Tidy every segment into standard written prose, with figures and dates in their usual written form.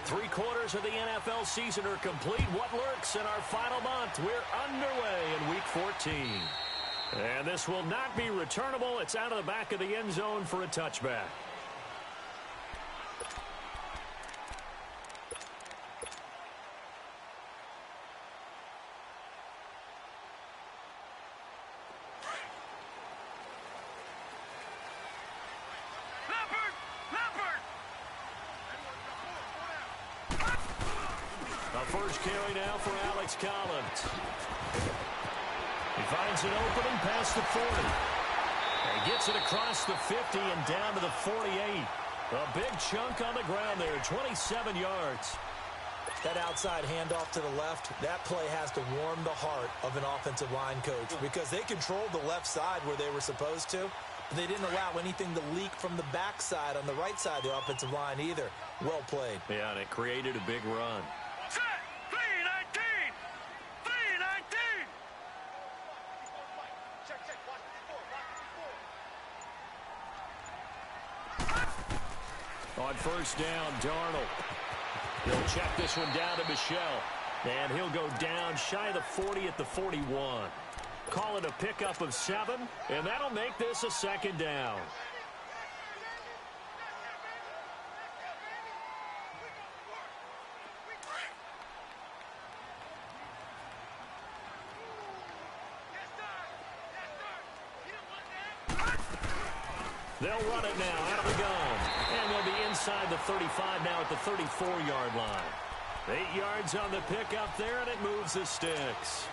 3/4 of the NFL season are complete. What lurks in our final month? We're underway in Week 14. And this will not be returnable. It's out of the back of the end zone for a touchback. First carry now for Alex Collins. He finds an opening past the 40. And gets it across the 50 and down to the 48. A big chunk on the ground there, 27 yards. That outside handoff to the left, that play has to warm the heart of an offensive line coach because they controlled the left side where they were supposed to, but they didn't allow anything to leak from the backside on the right side of the offensive line either. Well played. Yeah, and it created a big run. On first down, Darnold. He'll check this one down to Michel. And he'll go down shy of the 40 at the 41. Call it a pickup of 7, and that'll make this a second down. They'll run it now out of the gun. And they'll be inside the 35 now at the 34-yard line. 8 yards on the pickup there, and it moves the sticks.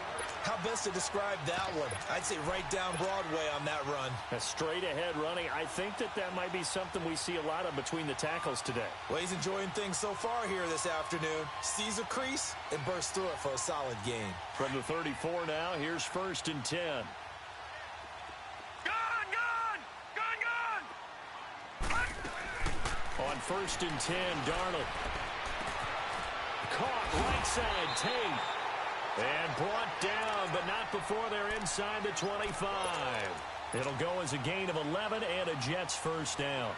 How best to describe that one? I'd say right down Broadway on that run. A straight-ahead running. I think that might be something we see a lot of between the tackles today. Well, he's enjoying things so far here this afternoon. Sees a crease and bursts through it for a solid gain. From the 34 now, here's 1st and 10. On 1st and 10, Darnold. Caught right side, Tate. And brought down, but not before they're inside the 25. It'll go as a gain of 11 and a Jets first down.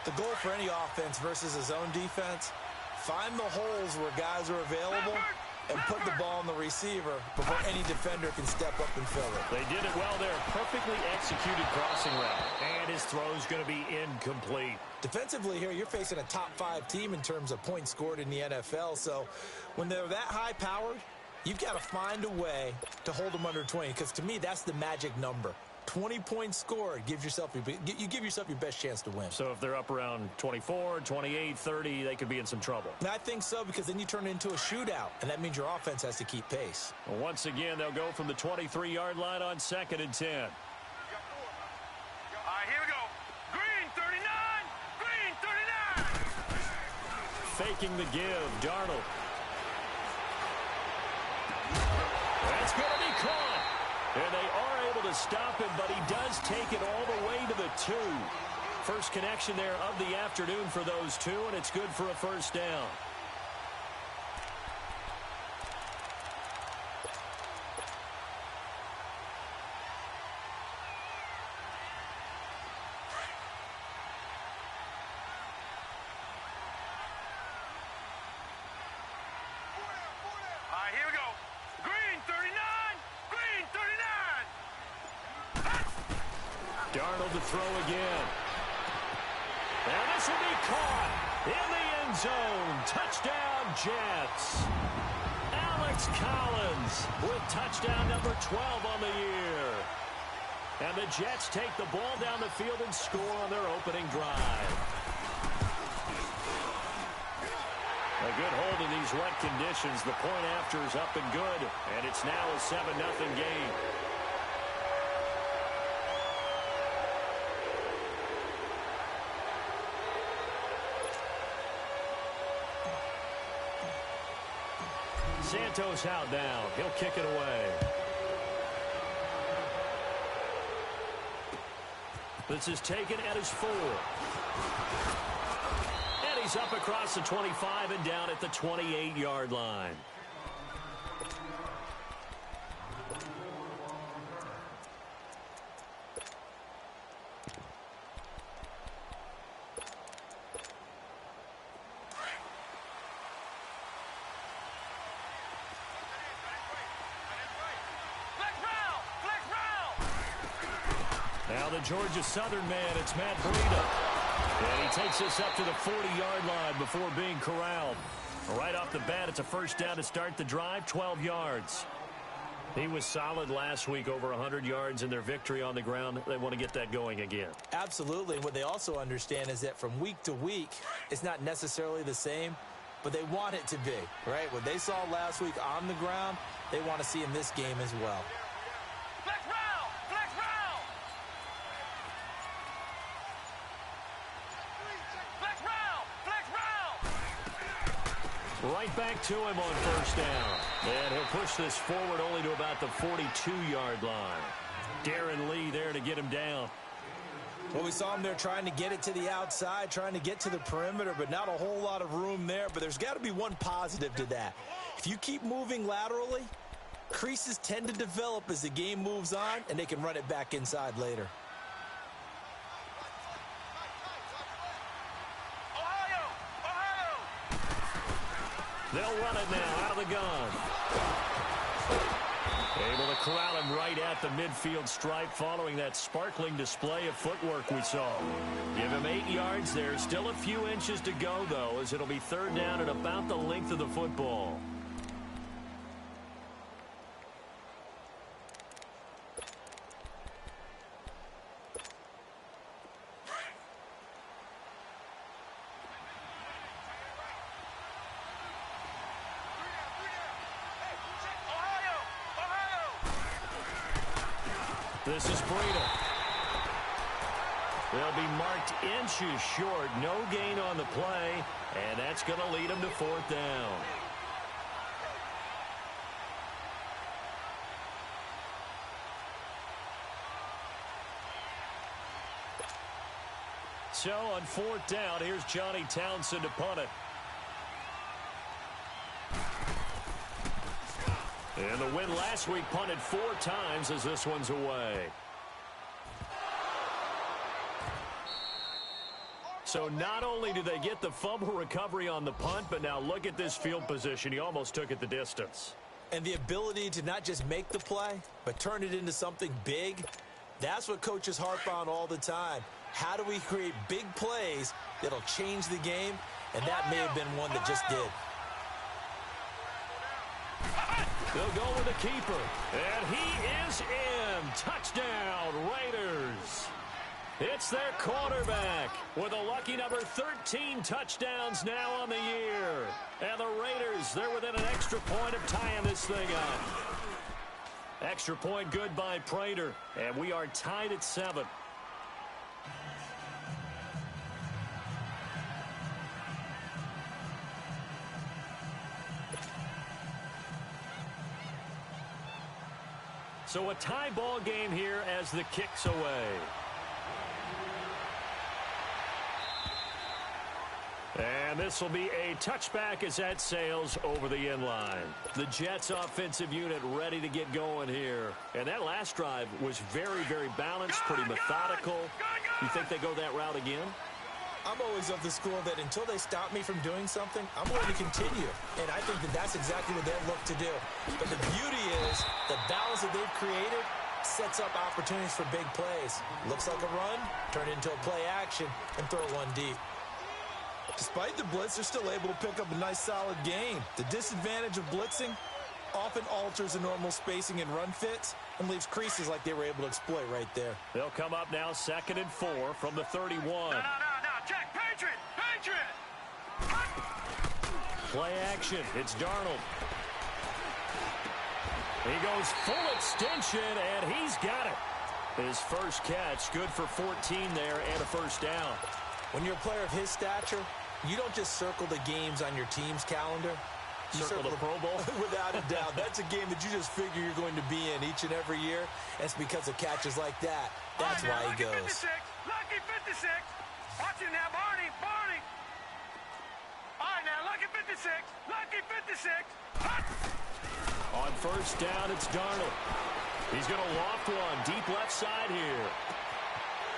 The goal for any offense versus a zone defense, find the holes where guys are available and put the ball on the receiver before any defender can step up and fill it. They did it well there. Perfectly executed crossing route. And his throw's going to be incomplete. Defensively here, you're facing a top-5 team in terms of points scored in the NFL. So when they're that high-powered, you've got to find a way to hold them under 20. Because to me, that's the magic number. 20 points scored, you give yourself your best chance to win. So if they're up around 24, 28, 30, they could be in some trouble. And I think so, because then you turn it into a shootout, and that means your offense has to keep pace. Well, once again, they'll go from the 23-yard line on 2nd and 10. All right, here we go. Green 39, green 39. Faking the give, Darnold. That's going to be caught. And they are able to stop him, but he does take it all the way to the 2. First connection there of the afternoon for those two, and it's good for a first down. All right, here we go. Green 39, green 39. Darnold to throw again. And this will be caught in the end zone. Touchdown, Jets. Alex Collins with touchdown number 12 on the year. And the Jets take the ball down the field and score on their opening drive. A good hold in these wet conditions. The point after is up and good. And it's now a 7-0 game. Santos out down. He'll kick it away. This is taken at his 4. And he's up across the 25 and down at the 28-yard line. Now the Georgia Southern man, it's Matt Breida. And he takes this up to the 40-yard line before being corralled. Right off the bat, it's a first down to start the drive, 12 yards. He was solid last week, over 100 yards in their victory on the ground. They want to get that going again. Absolutely. What they also understand is that from week to week, it's not necessarily the same, but they want it to be, right? What they saw last week on the ground, they want to see in this game as well. Flex round! Flex round! Flex round! Flex round! Right back to him on first down. And he'll push this forward only to about the 42-yard line. Darren Lee there to get him down. Well, we saw him there trying to get it to the outside, trying to get to the perimeter, but not a whole lot of room there. But there's got to be one positive to that. If you keep moving laterally, creases tend to develop as the game moves on, and they can run it back inside later. Ohio! Ohio! They'll run it now out of the gun. Able to corral him right at the midfield stripe following that sparkling display of footwork we saw. Give him 8 yards there. Still a few inches to go, though, as it'll be third down at about the length of the football. This is Breida. They'll be marked inches short. No gain on the play, and that's going to lead them to fourth down. So on fourth down, here's Johnny Townsend to punt it. And the win last week punted 4 times as this one's away. So not only do they get the fumble recovery on the punt, but now look at this field position. He almost took it the distance. And the ability to not just make the play, but turn it into something big, that's what coaches harp on all the time. How do we create big plays that'll change the game? And that may have been one that just did. They'll go with the keeper. And he is in. Touchdown, Raiders. It's their quarterback with a lucky number 13 touchdowns now on the year. And the Raiders, they're within an extra point of tying this thing up. Extra point good by Prater. And we are tied at 7. So a tie ball game here as the kick's away. And this will be a touchback as that sails over the end line. The Jets offensive unit ready to get going here. And that last drive was very, very balanced, pretty methodical. You think they go that route again? I'm always of the school that until they stop me from doing something, I'm going to continue. And I think that that's exactly what they'll look to do. But the beauty is the balance that they've created sets up opportunities for big plays. Looks like a run, turn it into a play action, and throw one deep. Despite the blitz, they're still able to pick up a nice solid gain. The disadvantage of blitzing often alters the normal spacing and run fits and leaves creases like they were able to exploit right there. They'll come up now 2nd and 4 from the 31. No, Jack, Patriot! Patriot! Play action. It's Darnold. He goes full extension, and he's got it. His first catch, good for 14 there and a first down. When you're a player of his stature, you don't just circle the games on your team's calendar. You circle the Pro Bowl? Without a doubt. That's a game that you just figure you're going to be in each and every year. And it's because of catches like that. That's why he goes. 56, lucky 56. Watch it now, Barney. All right, now, lucky 56. Lucky 56. Hut. On first down, it's Darnold. He's going to loft one deep left side here.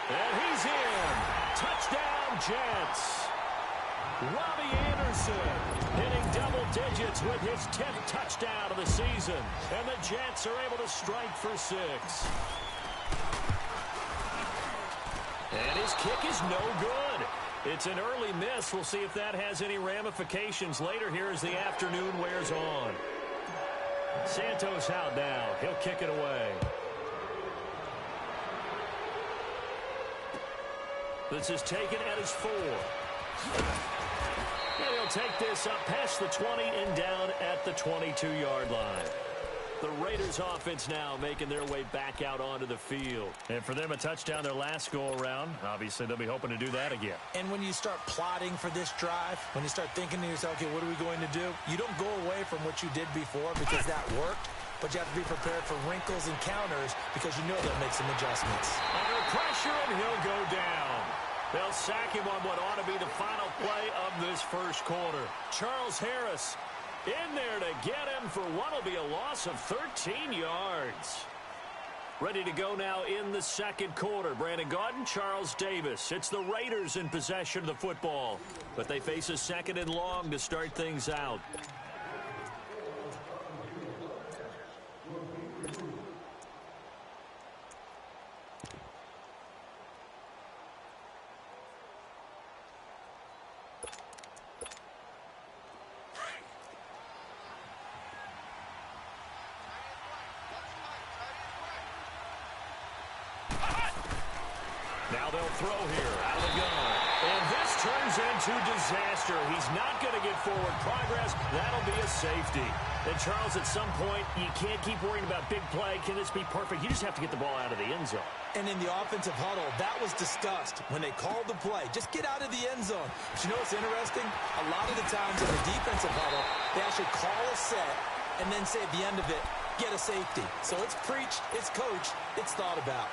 And he's in. Touchdown, Jets. Robbie Anderson hitting double digits with his 10th touchdown of the season. And the Jets are able to strike for 6. And his kick is no good. It's an early miss. We'll see if that has any ramifications later here as the afternoon wears on. Santos out now. He'll kick it away. This is taken at his 4. And he'll take this up past the 20 and down at the 22-yard line. The Raiders offense now making their way back out onto the field. And for them, a touchdown their last go-around. Obviously, they'll be hoping to do that again. And when you start plotting for this drive, when you start thinking to yourself, okay, what are we going to do? You don't go away from what you did before because that worked, but you have to be prepared for wrinkles and counters because you know they'll make some adjustments. Under pressure, and he'll go down. They'll sack him on what ought to be the final play of this first quarter. Charles Harris in there to get him for what will be a loss of 13 yards. Ready to go now in the second quarter. Brandon Gaudin, Charles Davis. It's the Raiders in possession of the football, but they face a second and long to start things out. Now they'll throw here out of the gun. And this turns into disaster. He's not going to get forward progress. That'll be a safety. And, Charles, at some point, you can't keep worrying about big play. Can this be perfect? You just have to get the ball out of the end zone. And in the offensive huddle, that was discussed when they called the play. Just get out of the end zone. But you know what's interesting? A lot of the times in the defensive huddle, they actually call a set and then say at the end of it, get a safety. So it's preached, it's coached, it's thought about.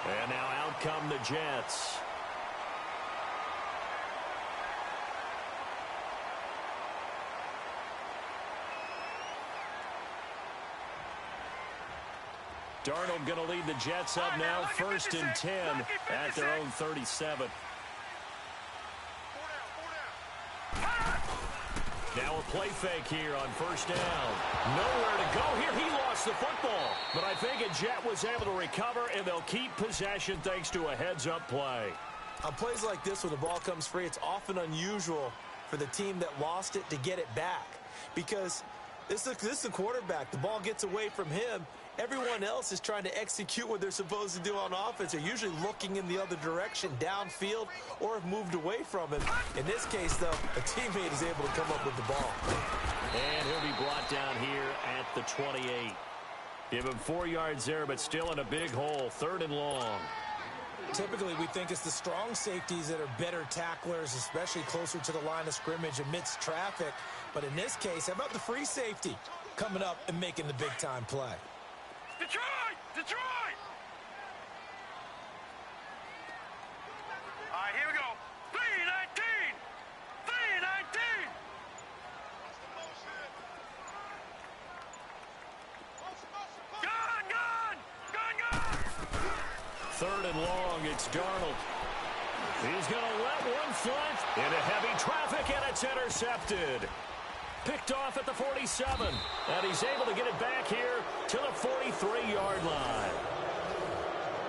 And now out come the Jets. Darnold going to lead the Jets up now, 1st and 10 at their own 37. Now a play fake here on 1st down. Nowhere to go here. He lost the football. But I think a Jet was able to recover, and they'll keep possession thanks to a heads-up play. On plays like this where the ball comes free, it's often unusual for the team that lost it to get it back. Because this is the quarterback. The ball gets away from him. Everyone else is trying to execute what they're supposed to do on offense. They're usually looking in the other direction, downfield, or have moved away from him. In this case, though, a teammate is able to come up with the ball. And he'll be brought down here at the 28. Give him 4 yards there, but still in a big hole, 3rd and long. Typically, we think it's the strong safeties that are better tacklers, especially closer to the line of scrimmage amidst traffic. But in this case, how about the free safety coming up and making the big-time play? Detroit! Detroit! All right, here we go. 3-19! 3-19! Gun, gun! Gun, gun! 3rd and long, it's Darnold. He's going to let one fly into heavy traffic, and it's intercepted. Picked off at the 47, and he's able to get it back here to the 43-yard line.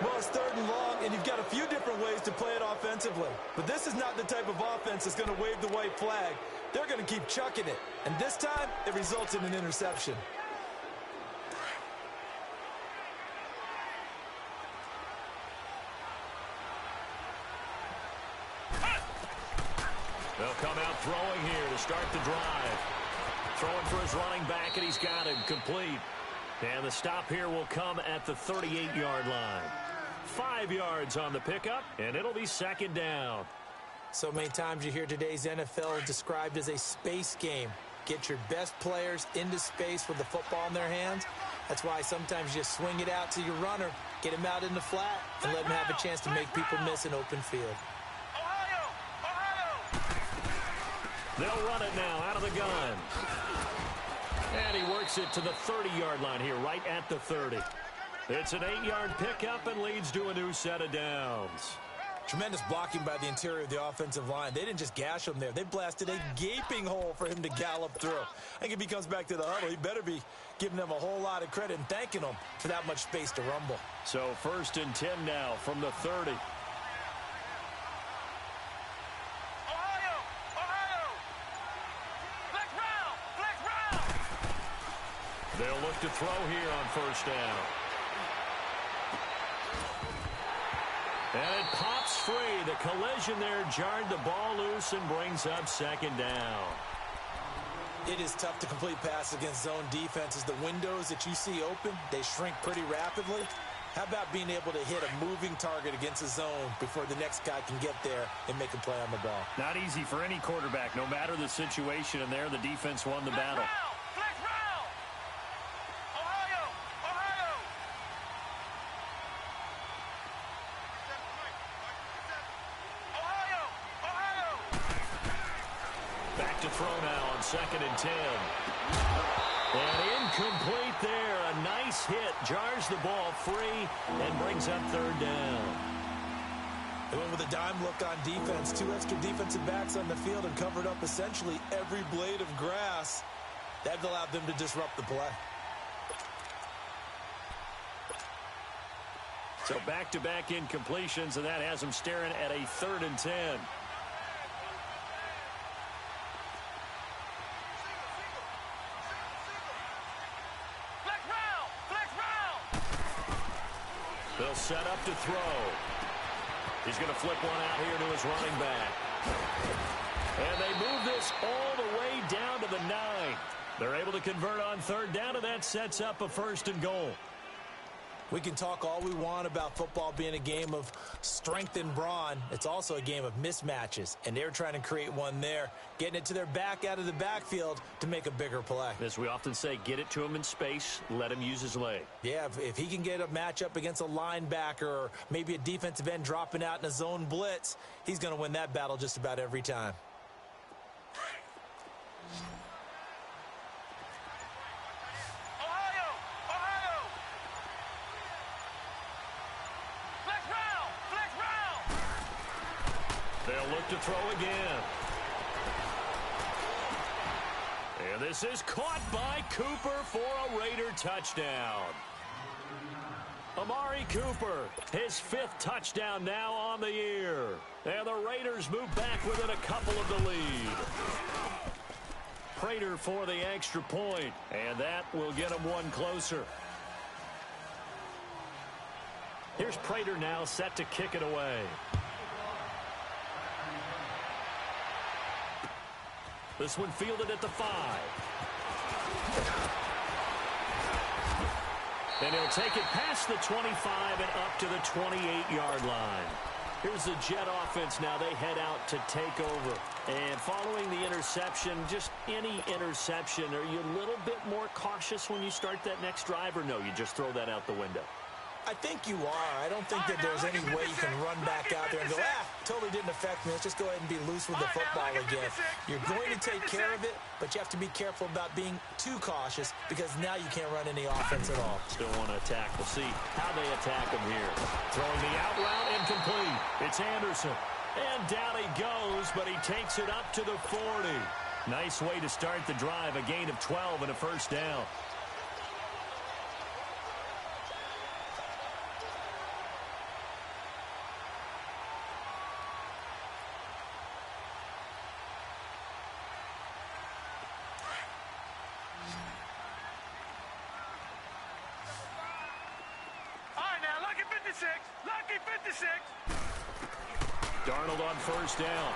Well, it's 3rd and long, and you've got a few different ways to play it offensively. But this is not the type of offense that's going to wave the white flag. They're going to keep chucking it. And this time, it results in an interception. They'll come out throwing here to start the drive. Throwing for his running back, and he's got him complete. And the stop here will come at the 38-yard line. 5 yards on the pickup, and it'll be 2nd down. So many times you hear today's NFL described as a space game. Get your best players into space with the football in their hands. That's why sometimes you swing it out to your runner, get him out in the flat, and let him have a chance to make people miss an open field. Ohio! Ohio! They'll run it now out of the gun. And he works it to the 30-yard line here, right at the 30. It's an 8-yard pickup and leads to a new set of downs. Tremendous blocking by the interior of the offensive line. They didn't just gash him there. They blasted a gaping hole for him to gallop through. I think if he comes back to the huddle, he better be giving them a whole lot of credit and thanking them for that much space to rumble. So 1st and 10 now from the 30. They'll look to throw here on first down. And it pops free. The collision there jarred the ball loose and brings up second down. It is tough to complete passes against zone defenses. The windows that you see open, they shrink pretty rapidly. How about being able to hit a moving target against a zone before the next guy can get there and make a play on the ball? Not easy for any quarterback, no matter the situation. And there, the defense won the battle. Flex round! Ohio! Ohio! Ohio! Ohio! Back to throw now on 2nd and 10. And incomplete there. A nice hit. Jars the ball free and brings up 3rd down. They went with a dime look on defense. 2 extra defensive backs on the field and covered up essentially every blade of grass. That allowed them to disrupt the play. So back-to-back incompletions, and that has them staring at a 3rd and 10. They'll set up to throw. He's going to flip one out here to his running back. And they move this all the way down to the 9. They're able to convert on 3rd down, and that sets up a 1st and goal. We can talk all we want about football being a game of strength and brawn. It's also a game of mismatches, and they're trying to create one there, getting it to their back out of the backfield to make a bigger play. As we often say, get it to him in space, let him use his leg. Yeah, if he can get a matchup against a linebacker or maybe a defensive end dropping out in a zone blitz, he's going to win that battle just about every time. They'll look to throw again. And this is caught by Cooper for a Raider touchdown. Amari Cooper, his 5th touchdown now on the year. And the Raiders move back within a couple of the lead. Prater for the extra point, and that will get them one closer. Here's Prater now set to kick it away. This one fielded at the 5. And he'll take it past the 25 and up to the 28-yard line. Here's the Jet offense now. They head out to take over. And following the interception, just any interception, are you a little bit more cautious when you start that next drive, or no, you just throw that out the window? I think you are. I don't think that there's any way you can run back out there and go, totally didn't affect me. Let's just go ahead and be loose with the football again. You're going to take care of it, but you have to be careful about being too cautious because now you can't run any offense at all. Still want to attack. We'll see how they attack him here. Throwing the out route, incomplete. It's Anderson. And down he goes, but he takes it up to the 40. Nice way to start the drive. A gain of 12 and a 1st down. Lucky 56. Darnold on 1st down.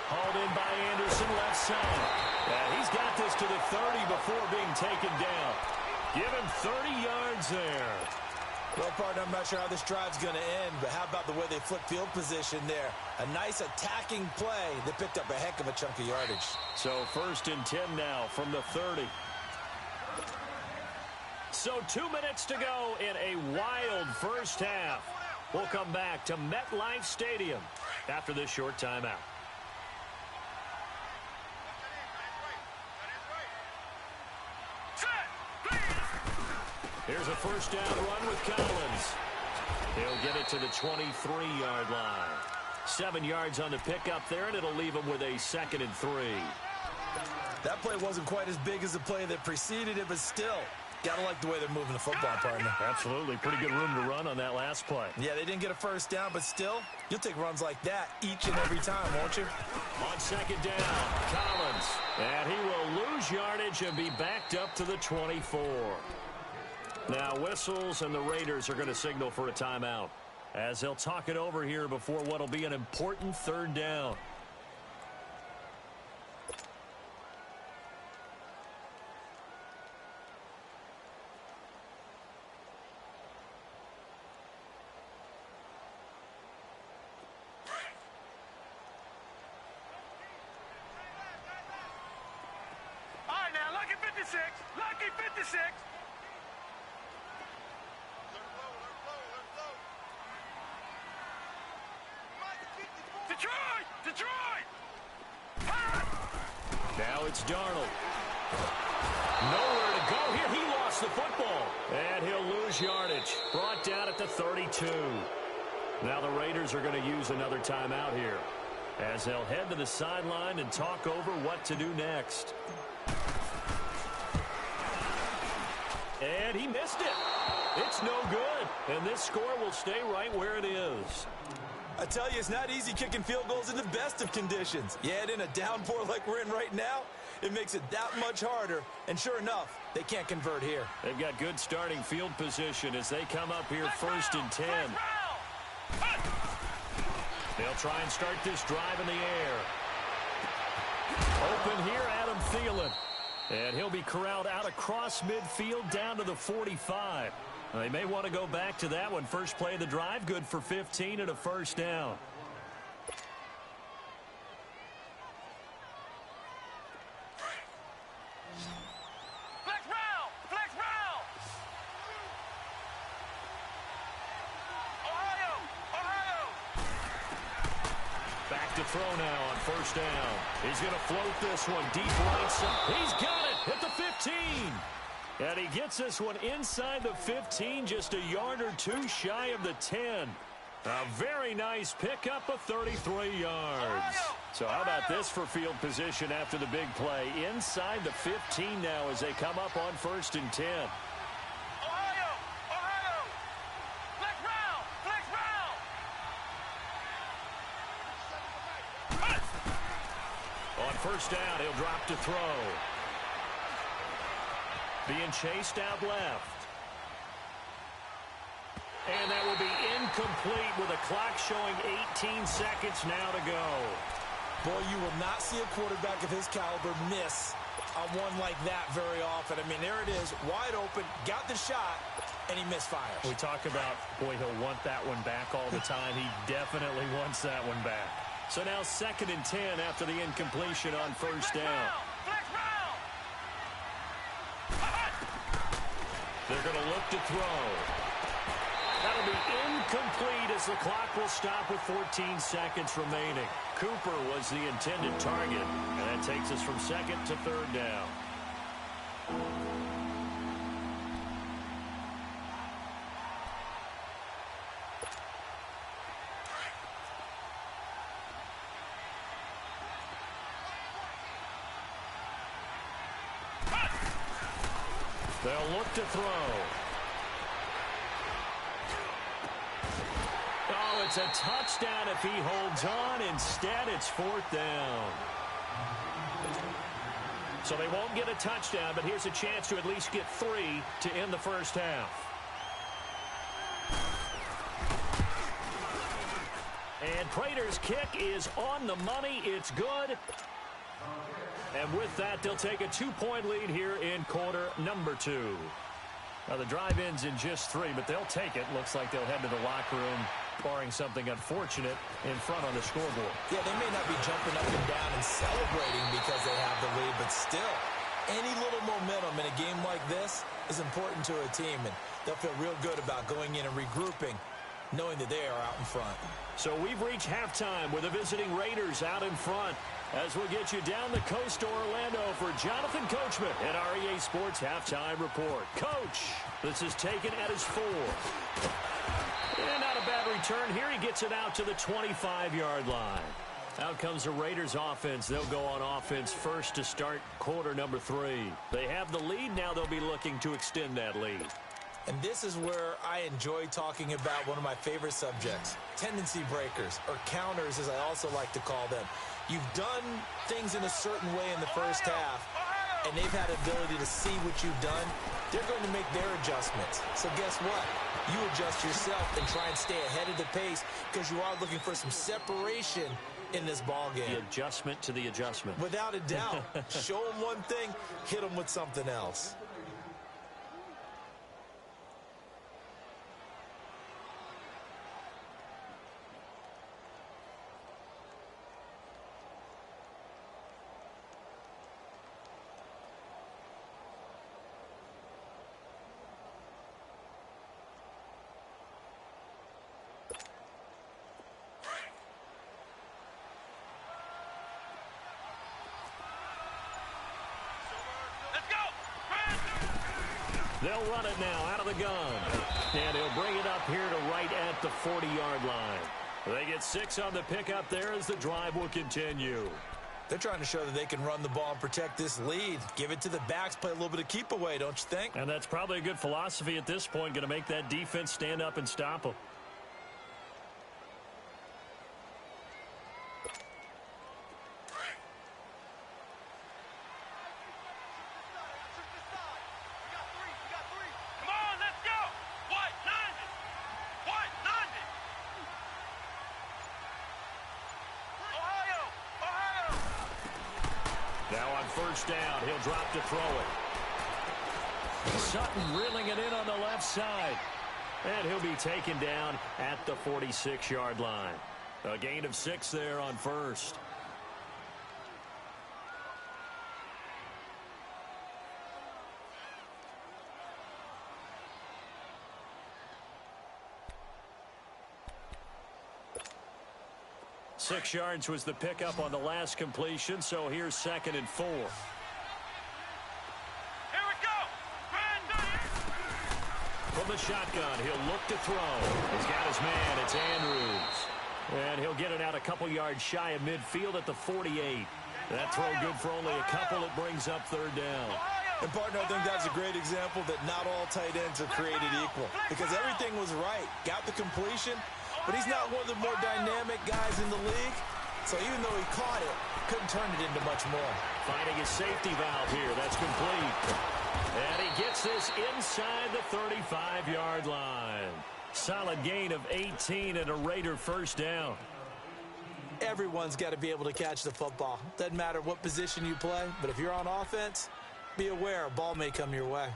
Hauled in by Anderson, left side. And he's got this to the 30 before being taken down. Give him 30 yards there. Well, partner, I'm not sure how this drive's going to end, but how about the way they flip field position there? A nice attacking play that picked up a heck of a chunk of yardage. So 1st and 10 now from the 30. So 2 minutes to go in a wild first half. We'll come back to MetLife Stadium after this short timeout. Here's a 1st down run with Collins. He'll get it to the 23-yard line. 7 yards on the pickup there, and it'll leave him with a 2nd and 3. That play wasn't quite as big as the play that preceded it, but still, gotta like the way they're moving the football, partner. Absolutely. Pretty good room to run on that last play. Yeah, they didn't get a 1st down, but still, You'll take runs like that each and every time, won't you? On second down, Collins. And he will lose yardage and be backed up to the 24. Now whistles, and the Raiders are going to signal for a timeout, as they'll talk it over here before what will be an important third down. All right, now, lucky 56. Lucky 56. Detroit! Detroit! Now it's Darnold. Nowhere to go here. He lost the football. And he'll lose yardage. Brought down at the 32. Now the Raiders are going to use another timeout here, as they'll head to the sideline and talk over what to do next. And he missed it. It's no good. And this score will stay right where it is. I tell you, it's not easy kicking field goals in the best of conditions. Yet in a downpour like we're in right now, it makes it that much harder. And sure enough, they can't convert here. They've got good starting field position as they come up here first and 10. They'll try and start this drive in the air. Open here, Adam Thielen. And he'll be corralled out across midfield down to the 45. They may want to go back to that one. First play of the drive, good for 15 and a first down. Flex round! Flex round! Ohio! Ohio! Back to throw now on first down. He's going to float this one deep right side. He's got it at the 15. And he gets this one inside the 15, just a yard or two shy of the 10. A very nice pickup of 33 yards. So how about this for field position after the big play? Inside the 15 now as they come up on first and 10. Ohio! Ohio! Flex round! Flex round! On first down, he'll drop to throw. Being chased out left. And that will be incomplete with a clock showing 18 seconds now to go. Boy, you will not see a quarterback of his caliber miss on one like that very often. I mean, there it is, wide open, got the shot, and he misfires. We talk about, boy, he'll want that one back all the time. He definitely wants that one back. So now second and 10 after the incompletion on first down. Flex round! They're going to look to throw. That'll be incomplete as the clock will stop with 14 seconds remaining. Cooper was the intended target, and that takes us from second to third down. They'll look to throw. Oh, it's a touchdown if he holds on. Instead, it's fourth down. So they won't get a touchdown, but here's a chance to at least get 3 to end the first half. And Prater's kick is on the money. It's good. And with that, they'll take a 2-point lead here in quarter number 2. Now, the drive ends in just 3, but they'll take it. Looks like they'll head to the locker room, barring something unfortunate in front on the scoreboard. Yeah, they may not be jumping up and down and celebrating because they have the lead, but still, any little momentum in a game like this is important to a team, and they'll feel real good about going in and regrouping, knowing that they are out in front. So we've reached halftime with the visiting Raiders out in front, as we'll get you down the coast to Orlando for Jonathan Coachman at REA Sports Halftime Report. Coach, this is taken at his 4. And not a bad return here. He gets it out to the 25-yard line. Out comes the Raiders offense. They'll go on offense first to start quarter number 3. They have the lead. Now they'll be looking to extend that lead. And this is where I enjoy talking about one of my favorite subjects, tendency breakers, or counters as I also like to call them. You've done things in a certain way in the first half, and they've had the ability to see what you've done. They're going to make their adjustments. So guess what? You adjust yourself and try and stay ahead of the pace because you are looking for some separation in this ball game. The adjustment to the adjustment. Without a doubt. Show them one thing, hit them with something else. They'll run it now out of the gun. And he'll bring it up here to right at the 40-yard line. They get 6 on the pickup there as the drive will continue. They're trying to show that they can run the ball and protect this lead. Give it to the backs, play a little bit of keep away, don't you think? And that's probably a good philosophy at this point, going to make that defense stand up and stop them. Now on first down, he'll drop to throw it. Sutton reeling it in on the left side. And he'll be taken down at the 46-yard line. A gain of 6 there on first. Six yards was the pickup on the last completion, so here's 2nd and 4. Here we go! From the shotgun, he'll look to throw. He's got his man, it's Andrews. And he'll get it out a couple yards shy of midfield at the 48. That throw good for only a couple. It brings up 3rd down. And, partner, I think that's a great example that not all tight ends are created equal. Because everything was right. Got the completion, but he's not one of the more dynamic guys in the league. So even though he caught it, couldn't turn it into much more. Finding his safety valve here. That's complete. And he gets this inside the 35-yard line. Solid gain of 18 and a Raider first down. Everyone's got to be able to catch the football. Doesn't matter what position you play, but if you're on offense, be aware a ball may come your way.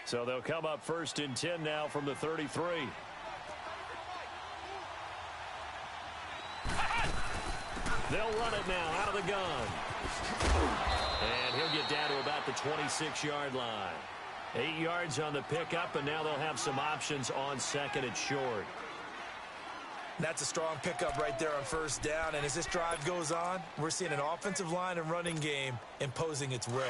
So they'll come up 1st and 10 now from the 33. They'll run it now out of the gun. And he'll get down to about the 26-yard line. 8 yards on the pickup, and now they'll have some options on 2nd and short. That's a strong pickup right there on 1st down. And as this drive goes on, we're seeing an offensive line and running game imposing its will.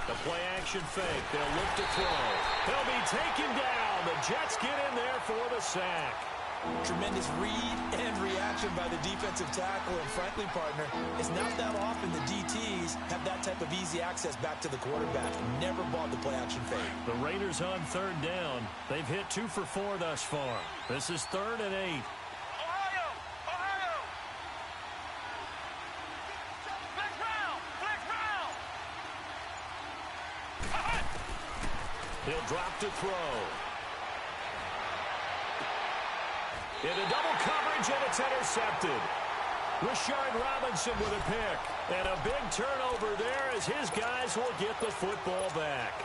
The play-action fake. They'll look to throw. He'll be taken down. The Jets get in there for the sack. Tremendous read and reaction by the defensive tackle. And frankly, partner, it's not that often the DTs have that type of easy access back to the quarterback. Never bought the play-action fake. The Raiders on 3rd down. They've hit 2 for 4 thus far. This is 3rd and 8. Ohio! Ohio! Flex round! Flex round! He'll drop to throw. Into double coverage, and it's intercepted. Rashard Robinson with a pick. And a big turnover there as his guys will get the football back.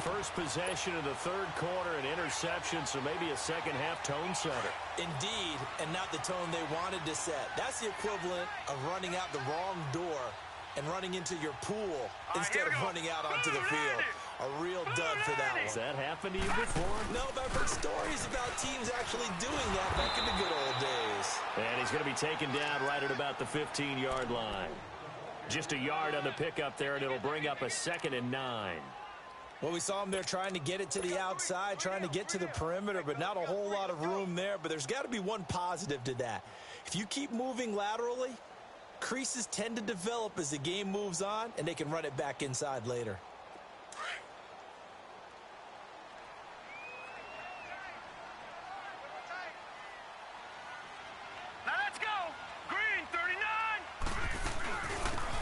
First possession of the 3rd quarter, an interception, so maybe a second-half tone setter. Indeed, and not the tone they wanted to set. That's the equivalent of running out the wrong door and running into your pool instead of running out onto the field. A real dud for that one. Has that happened to you before? No, but I've heard stories about teams actually doing that back in the good old days. And he's going to be taken down right at about the 15-yard line. Just a yard on the pickup there, and it'll bring up a 2nd and 9. Well, we saw him there trying to get it to the outside, trying to get to the perimeter, but not a whole lot of room there. But there's got to be one positive to that. If you keep moving laterally, creases tend to develop as the game moves on, and they can run it back inside later. Now let's go. Green, 39.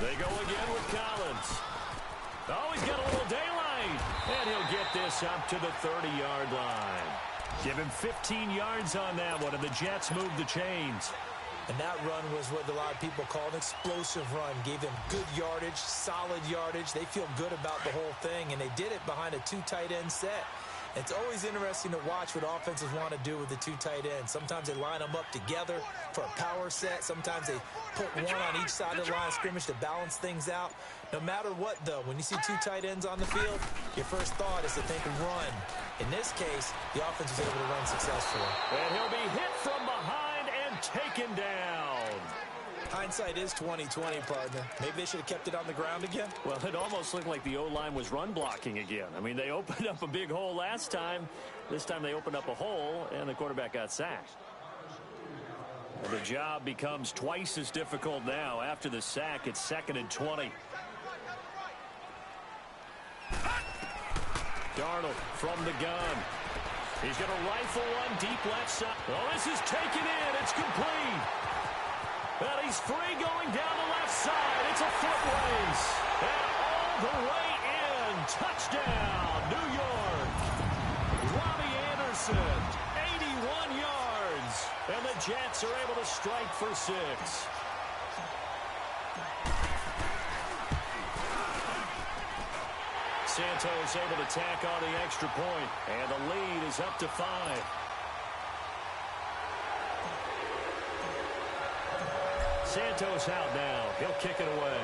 They go again with Collins. Oh, he's got a little daylight. And he'll get this up to the 30-yard line. Give him 15 yards on that one, and the Jets move the chains. And that run was what a lot of people call an explosive run. Gave them good yardage, solid yardage. They feel good about the whole thing, and they did it behind a two tight end set. It's always interesting to watch what offenses want to do with the two tight ends. Sometimes they line them up together for a power set. Sometimes they put one on each side of the line of scrimmage to balance things out. No matter what, though, when you see two tight ends on the field, your first thought is to think run. In this case, the offense was able to run successfully. And he'll be hit from behind and taken down. Hindsight is 20/20, partner. Maybe they should have kept it on the ground again. Well, it almost looked like the O-line was run blocking again. I mean, they opened up a big hole last time. This time they opened up a hole, and the quarterback got sacked. And the job becomes twice as difficult now. After the sack, it's 2nd and 20. Darnold from the gun. He's going to rifle one deep left side. Oh, this is taken in. It's complete. And he's free going down the left side. It's a foot race. And all the way in. Touchdown, New York. Robbie Anderson, 81 yards. And the Jets are able to strike for 6. Santos able to tack on the extra point. And the lead is up to 5. Santos out now. He'll kick it away.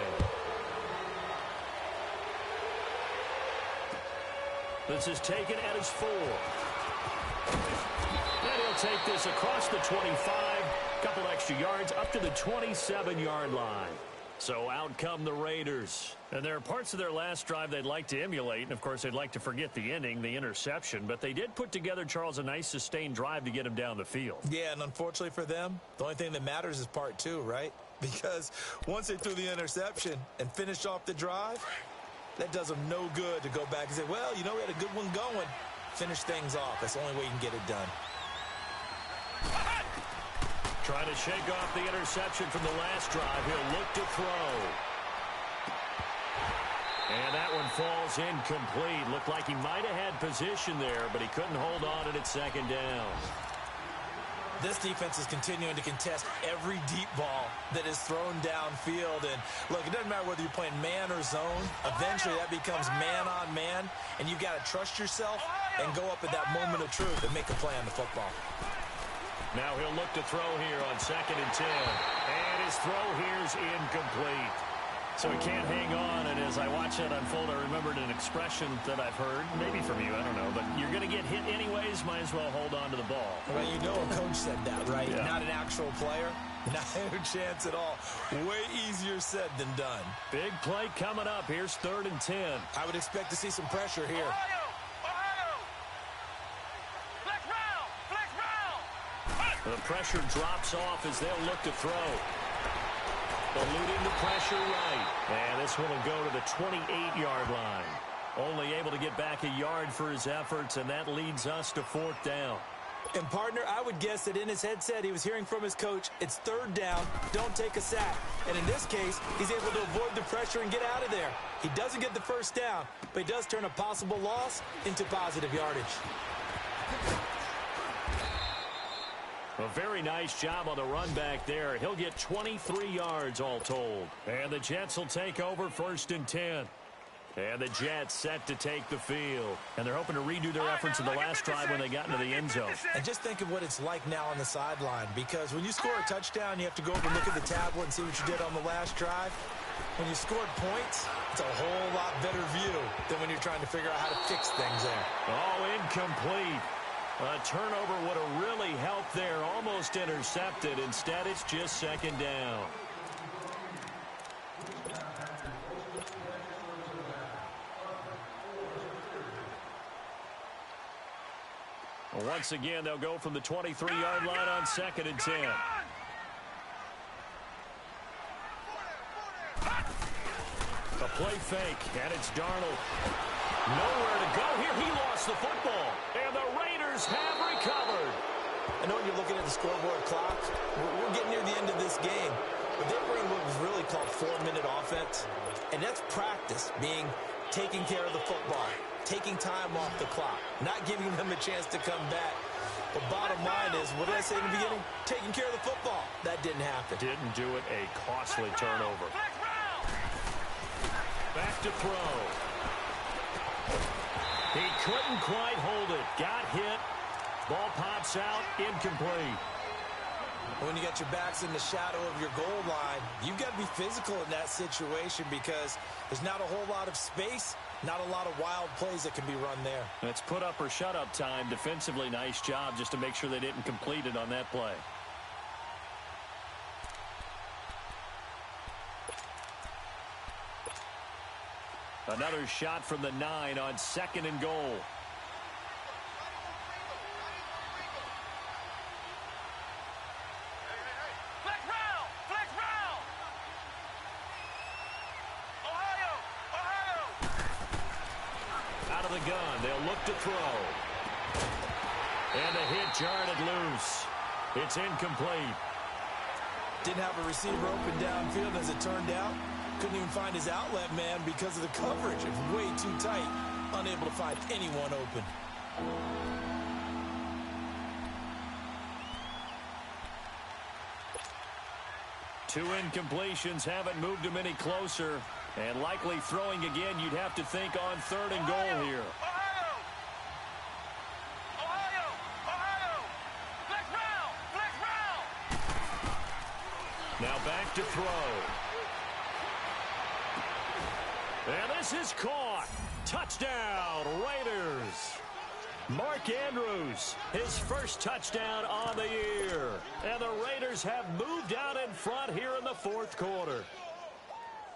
This is taken at his 4. And he'll take this across the 25. Couple extra yards up to the 27-yard line. So out come the Raiders. And there are parts of their last drive they'd like to emulate. And, of course, they'd like to forget the ending, the interception. But they did put together, Charles, a nice sustained drive to get him down the field. Yeah, and unfortunately for them, the only thing that matters is part 2, right? Because once they threw the interception and finished off the drive, that does them no good to go back and say, well, you know, we had a good one going. Finish things off. That's the only way you can get it done. Trying to shake off the interception from the last drive. He'll look to throw. And that one falls incomplete. Looked like he might have had position there, but he couldn't hold on it at 2nd down. This defense is continuing to contest every deep ball that is thrown downfield. And, look, it doesn't matter whether you're playing man or zone. Eventually, that becomes man on man, and you've got to trust yourself and go up at that moment of truth and make a play on the football. Now he'll look to throw here on 2nd and 10. And his throw here's incomplete. So he can't hang on, and as I watch that unfold, I remembered an expression that I've heard, maybe from you, I don't know, but you're going to get hit anyways, might as well hold on to the ball. Well, you know a coach said that, right? Yeah. Not an actual player. Not a chance at all. Way easier said than done. Big play coming up. Here's 3rd and 10. I would expect to see some pressure here. Ohio! Flex round! Flex round! The pressure drops off as they'll look to throw. Eluding the pressure right. And this one will go to the 28-yard line. Only able to get back a yard for his efforts, and that leads us to 4th down. And, partner, I would guess that in his headset he was hearing from his coach, it's 3rd down, don't take a sack. And in this case, he's able to avoid the pressure and get out of there. He doesn't get the 1st down, but he does turn a possible loss into positive yardage. A very nice job on the run back there. He'll get 23 yards all told. And the Jets will take over 1st and 10. And the Jets set to take the field. And they're hoping to redo their efforts in the last drive when they got into the end zone. And just think of what it's like now on the sideline, because when you score a touchdown, you have to go over and look at the tablet and see what you did on the last drive. When you scored points, it's a whole lot better view than when you're trying to figure out how to fix things there. Oh, incomplete. A turnover would have really helped there. Almost intercepted. Instead, it's just 2nd down. Once again, they'll go from the 23-yard line on 2nd and 10. A play fake, and it's Darnold. Nowhere to go here. He lost the football, and the Raiders have recovered. I know when you're looking at the scoreboard clock, we're getting near the end of this game, but they were in what was really called 4-minute offense, and that's practice, being taking care of the football, taking time off the clock, not giving them a chance to come back. The bottom line is, what did I say in the beginning? Taking care of the football. That didn't happen. Didn't do it. A costly turnover. Back to throw. He couldn't quite hold it. Got hit. Ball pops out. Incomplete. When you got your backs in the shadow of your goal line, you've got to be physical in that situation because there's not a whole lot of space, not a lot of wild plays that can be run there. It's put up or shut up time. Defensively, nice job just to make sure they didn't complete it on that play. Another shot from the 9 on 2nd and goal. Out of the gun, they'll look to throw. And the hit jarred it loose. It's incomplete. Didn't have a receiver open downfield as it turned out. Couldn't even find his outlet man because of the coverage. It was way too tight. Unable to find anyone open. Two incompletions haven't moved him any closer. And likely throwing again, you'd have to think on 3rd and goal here. Now back to throw. And this is caught. Touchdown, Raiders. Mark Andrews, his first touchdown on the year. And the Raiders have moved out in front here in the 4th quarter.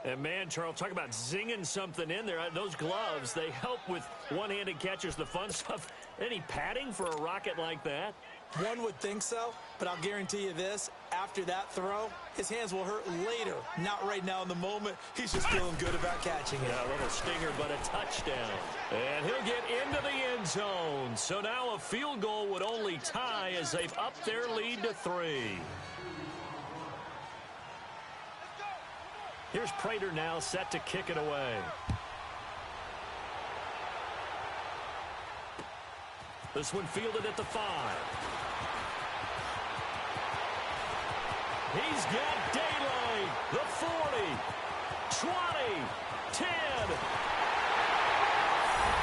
And man, Charles, talk about zinging something in there. Those gloves, they help with one-handed catches, the fun stuff. Any padding for a rocket like that? One would think so, but I'll guarantee you this. After that throw, his hands will hurt later. Not right now in the moment. He's just feeling good about catching it. Yeah, a little stinger, but a touchdown. And he'll get into the end zone. So now a field goal would only tie as they've upped their lead to 3. Here's Prater now set to kick it away. This one fielded at the 5. He's got daylight. The 40, 20, 10.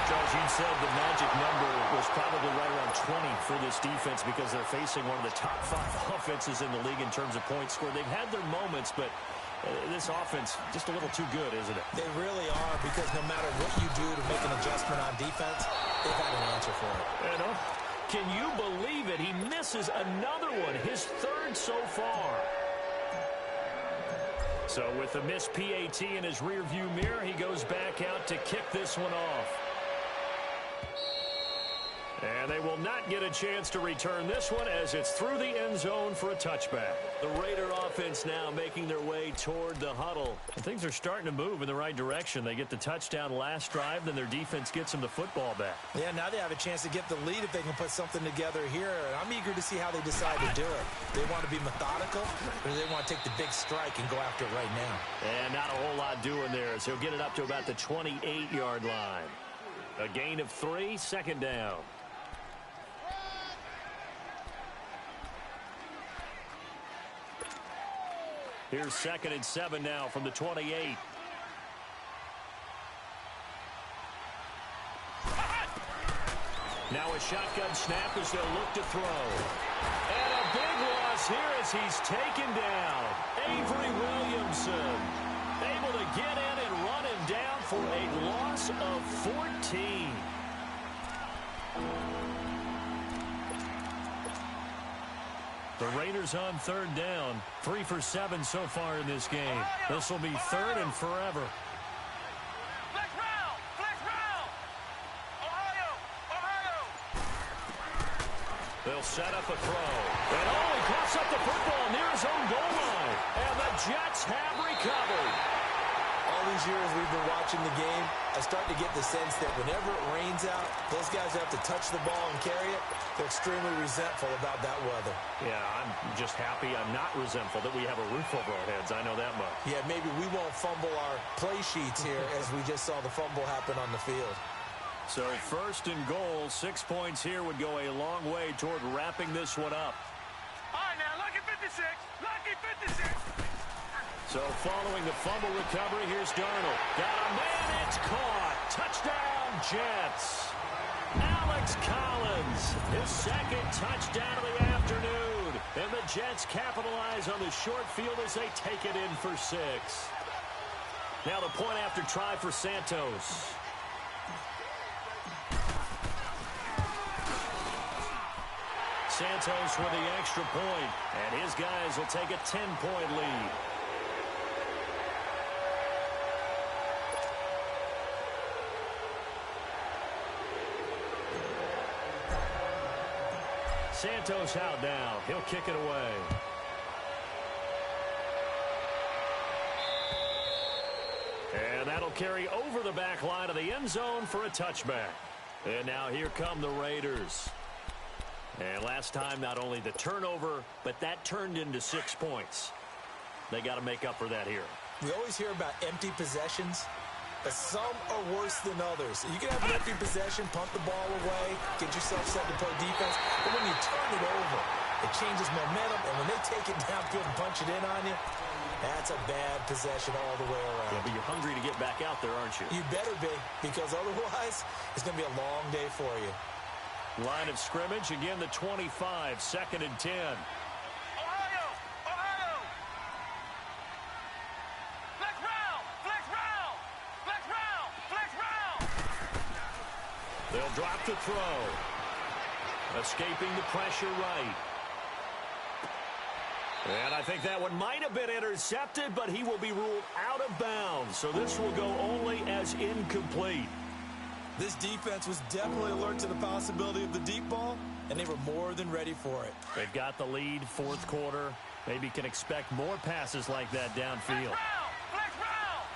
Charles, you said the magic number was probably right around 20 for this defense because they're facing one of the top 5 offenses in the league in terms of points scored. They've had their moments, but this offense just a little too good, isn't it? They really are, because no matter what you do to make an adjustment on defense, they've got an answer for it. You know, can you believe it? He misses another one, his 3rd so far. So with the missed PAT in his rearview mirror, he goes back out to kick this one off. And they will not get a chance to return this one as it's through the end zone for a touchback. The Raider offense now making their way toward the huddle. And things are starting to move in the right direction. They get the touchdown last drive, then their defense gets them the football back. Yeah, now they have a chance to get the lead if they can put something together here. And I'm eager to see how they decide to do it. They want to be methodical, or do they want to take the big strike and go after it right now? And not a whole lot doing there, so he'll get it up to about the 28-yard line. A gain of 3, 2nd down. Here's 2nd and 7 now from the 28. Now a shotgun snap as they'll look to throw. And a big loss here as he's taken down. Avery Williamson able to get in and run him down for a loss of 14. The Raiders on 3rd down. 3 for 7 so far in this game. This will be 3rd and forever. Flex round! Flex round! Ohio! Ohio! They'll set up a throw. And he coughs up the football near his own goal line. And the Jets have recovered. All these years we've been watching the game, I start to get the sense that whenever it rains out, those guys have to touch the ball and carry it. They're extremely resentful about that weather. Yeah, I'm just happy I'm not resentful that we have a roof over our heads. I know that much. Yeah, maybe we won't fumble our play sheets here as we just saw the fumble happen on the field. So first and goal, 6 points here would go a long way toward wrapping this one up. All right, now, lucky 56. Lucky 56. So following the fumble recovery, here's Darnold. Got a man, it's caught. Touchdown, Jets. Alex Collins, his second touchdown of the afternoon. And the Jets capitalize on the short field as they take it in for 6. Now the point after try for Santos. Santos with the extra point, and his guys will take a 10-point lead. Santos out now. He'll kick it away. And that'll carry over the back line of the end zone for a touchback. And now here come the Raiders. And last time, not only the turnover, but that turned into 6 points. They got to make up for that here. We always hear about empty possessions, but some are worse than others. You can have an empty possession, punt the ball away, get yourself set to play defense, but when you turn it over, it changes momentum, and when they take it downfield and punch it in on you, that's a bad possession all the way around. Yeah, but you're hungry to get back out there, aren't you? You better be, because otherwise, it's going to be a long day for you. Line of scrimmage, again the 25, 2nd and 10. Ohio! Ohio! Flex round! Flex round! Flex round! Flex round! They'll drop the throw. Escaping the pressure right. And I think that one might have been intercepted, but he will be ruled out of bounds. So this will go only as incomplete. This defense was definitely alert to the possibility of the deep ball, and they were more than ready for it. They've got the lead, 4th quarter. Maybe can expect more passes like that downfield. Flex round!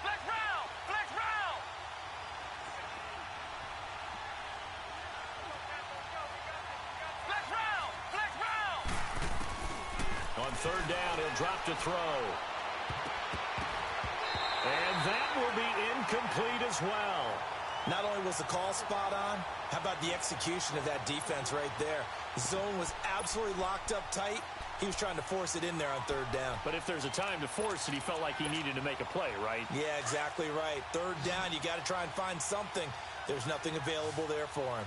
Flex round! Flex round! Flex round! Flex round! On 3rd down, he'll drop to throw. And that will be incomplete as well. Not only was the call spot on, how about the execution of that defense right there? The zone was absolutely locked up tight. He was trying to force it in there on 3rd down. But if there's a time to force it, he felt like he needed to make a play, right? Yeah, exactly right. 3rd down, you got to try and find something. There's nothing available there for him.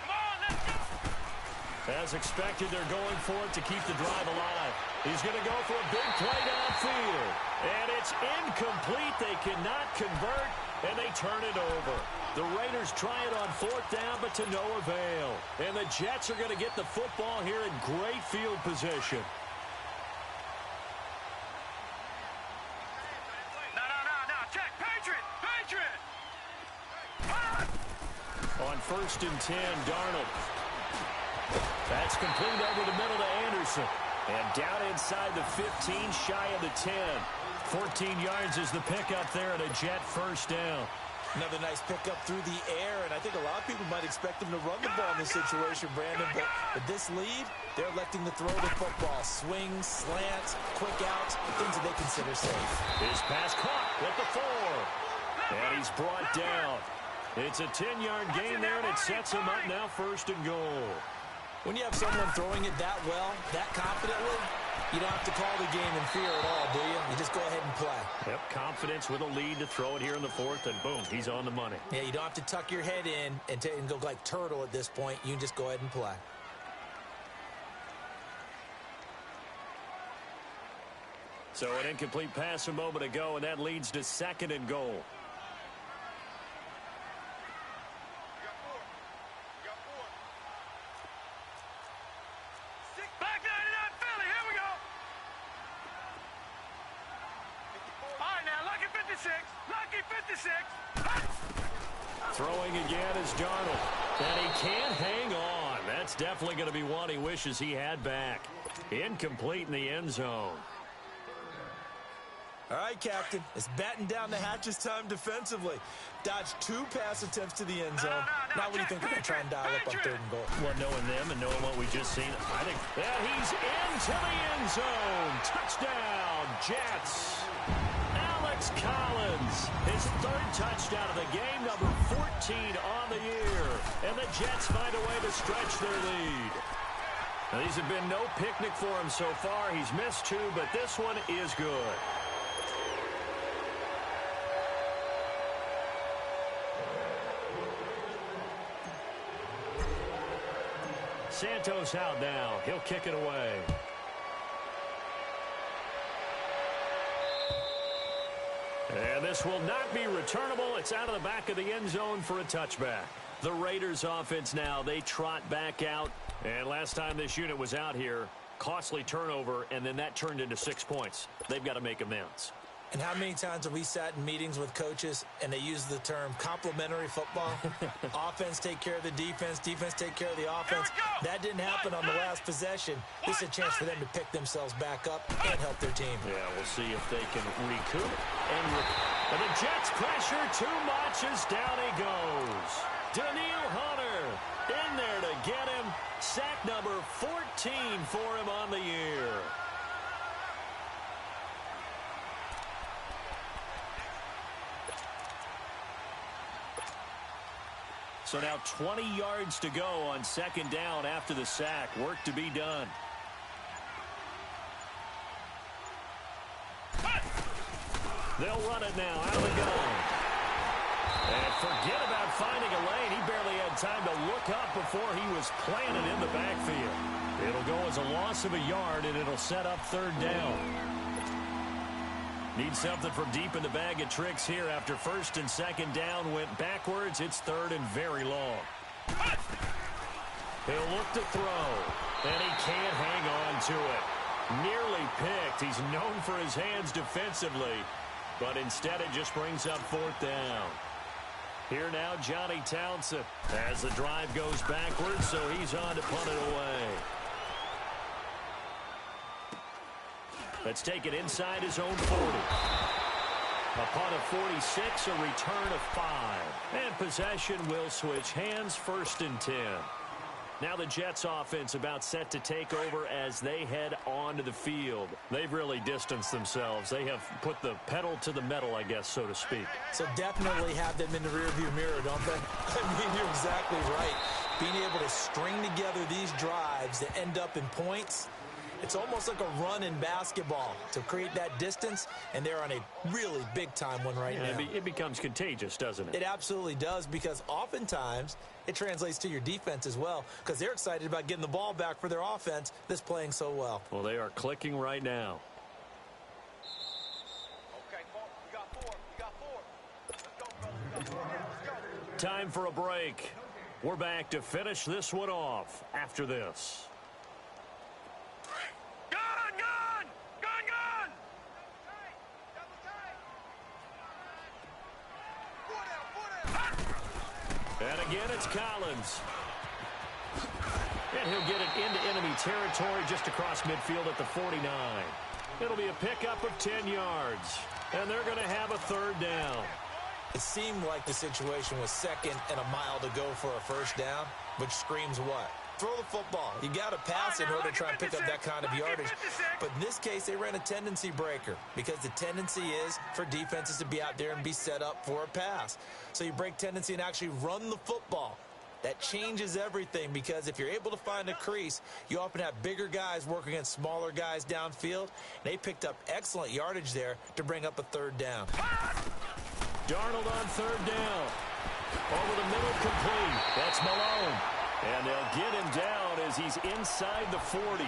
Come on, let's go! As expected, they're going for it to keep the drive alive. He's going to go for a big play downfield. And it's incomplete. They cannot convert, and they turn it over. The Raiders try it on 4th down, but to no avail. And the Jets are going to get the football here in great field position. No. Check. Patriot! Patriot! On 1st and 10, Darnold. That's complete over the middle to Anderson. And down inside the 15, shy of the 10. 14 yards is the pickup there at a Jet 1st down. Another nice pickup through the air, and I think a lot of people might expect them to run the ball in this situation, Brandon, but with this lead, they're electing to throw the football. Swings, slants, quick outs, things that they consider safe. His pass caught at the 4. And he's brought down. It's a 10-yard gain there, and it sets him up now 1st and goal. When you have someone throwing it that well, that confidently, you don't have to call the game in fear at all, do you? You just go ahead and play. Yep, confidence with a lead to throw it here in the 4th, and boom, he's on the money. Yeah, you don't have to tuck your head in and go like turtle at this point. You can just go ahead and play. So an incomplete pass a moment ago, and that leads to 2nd and goal. Back 99 Philly, here we go! All right, now, lucky 56. Lucky 56. Throwing again is Darnold. And he can't hang on. That's definitely going to be one he wishes he had back. Incomplete in the end zone. All right, Captain. It's batten down the hatches time defensively. Dodged 2 pass attempts to the end zone. Now what do you think they're going to try and dial up on 3rd and goal? Well, knowing them and knowing what we just seen, I think that he's into the end zone. Touchdown, Jets. Alex Collins, his 3rd touchdown of the game, number 14 on the year. And the Jets find a way to stretch their lead. Now, these have been no picnic for him so far. He's missed 2, but this one is good. Santos out now. He'll kick it away. And this will not be returnable. It's out of the back of the end zone for a touchback. The Raiders offense now, they trot back out. And last time this unit was out here, costly turnover, and then that turned into 6 points. They've got to make amends. And how many times have we sat in meetings with coaches and they use the term complementary football? Offense take care of the defense, defense take care of the offense. That didn't happen on the last possession. This is a chance for them to pick themselves back up and help their team. Yeah, we'll see if they can recoup. And the Jets pressure too much as down he goes. Daniil Hunter in there to get him. Sack number 14 for him on the year. So now 20 yards to go on 2nd down after the sack. Work to be done. They'll run it now out of the gun. And forget about finding a lane. He barely had time to look up before he was planted in the backfield. It'll go as a loss of a yard, and it'll set up 3rd down. Need something from deep in the bag of tricks here after 1st and 2nd down went backwards. It's 3rd and very long. He'll look to throw, and he can't hang on to it. Nearly picked. He's known for his hands defensively, but instead it just brings up 4th down. Here now, Johnny Townsend as the drive goes backwards, so he's on to punt it away. Let's take it inside his own 40. A punt of 46, a return of 5. And possession will switch hands, 1st and 10. Now the Jets offense about set to take over as they head onto the field. They've really distanced themselves. They have put the pedal to the metal, I guess, so to speak. So definitely have them in the rearview mirror, don't they? I mean, you're exactly right. Being able to string together these drives that end up in points, it's almost like a run in basketball to create that distance, and they're on a really big-time one right now. It becomes contagious, doesn't it? It absolutely does, because oftentimes it translates to your defense as well, because they're excited about getting the ball back for their offense that's playing so well. Well, they are clicking right now. Okay, we got 4. We got 4. Let's go, brother. Let's go. Time for a break. We're back to finish this one off after this. And again, it's Collins. And he'll get it into enemy territory just across midfield at the 49. It'll be a pickup of 10 yards. And they're going to have a 3rd down. It seemed like the situation was 2nd and a mile to go for a 1st down, which screams what? Throw the football. You got to pass in order to try and pick up that kind of yardage. But in this case, they ran a tendency breaker, because the tendency is for defenses to be out there and be set up for a pass. So you break tendency and actually run the football. That changes everything, because if you're able to find a crease, you often have bigger guys working against smaller guys downfield. They picked up excellent yardage there to bring up a 3rd down. Darnold on 3rd down. Over the middle, complete. That's Malone. And they'll get him down as he's inside the 40.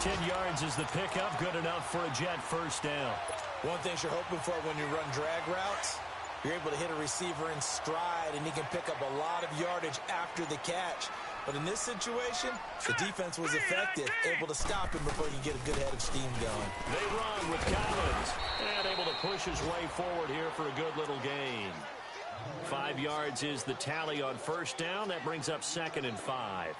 10 yards is the pickup. Good enough for a Jet 1st down. One thing you're hoping for when you run drag routes, you're able to hit a receiver in stride, and he can pick up a lot of yardage after the catch. But in this situation, the defense was effective, able to stop him before you get a good head of steam going. They run with Collins, and able to push his way forward here for a good little gain. 5 yards is the tally on first down. That brings up 2nd and 5.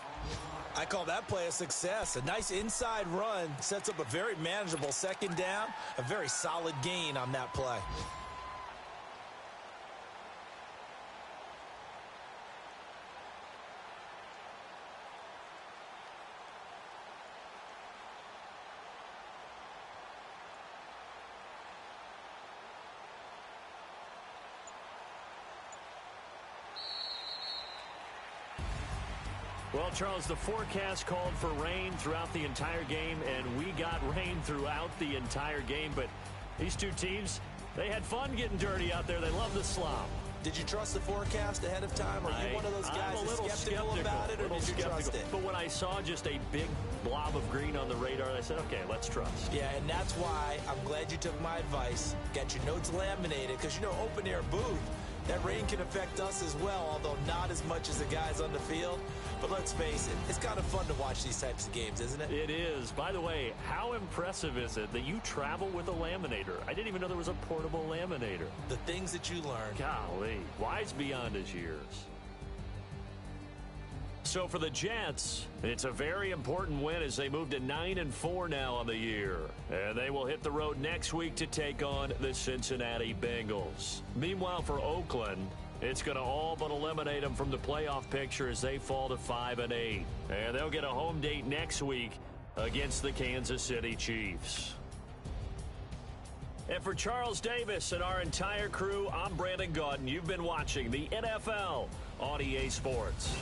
I call that play a success. A nice inside run sets up a very manageable 2nd down. A very solid gain on that play. Well, Charles, the forecast called for rain throughout the entire game, and we got rain throughout the entire game. But these two teams, they had fun getting dirty out there. They love the slop. Did you trust the forecast ahead of time? Are you one of those guys that's skeptical about it, or did you trust it? But when I saw just a big blob of green on the radar, I said, okay, let's trust. Yeah, and that's why I'm glad you took my advice. Got your notes laminated, because, you know, open-air booth, that rain can affect us as well, although not as much as the guys on the field. But let's face it, it's kind of fun to watch these types of games, isn't it? It is. By the way, how impressive is it that you travel with a laminator? I didn't even know there was a portable laminator. The things that you learn. Golly, wise beyond his years. So for the Jets, it's a very important win as they move to 9-4 now on the year. And they will hit the road next week to take on the Cincinnati Bengals. Meanwhile, for Oakland, it's going to all but eliminate them from the playoff picture as they fall to 5-8. And they'll get a home date next week against the Kansas City Chiefs. And for Charles Davis and our entire crew, I'm Brandon Gaudin. You've been watching the NFL on EA Sports.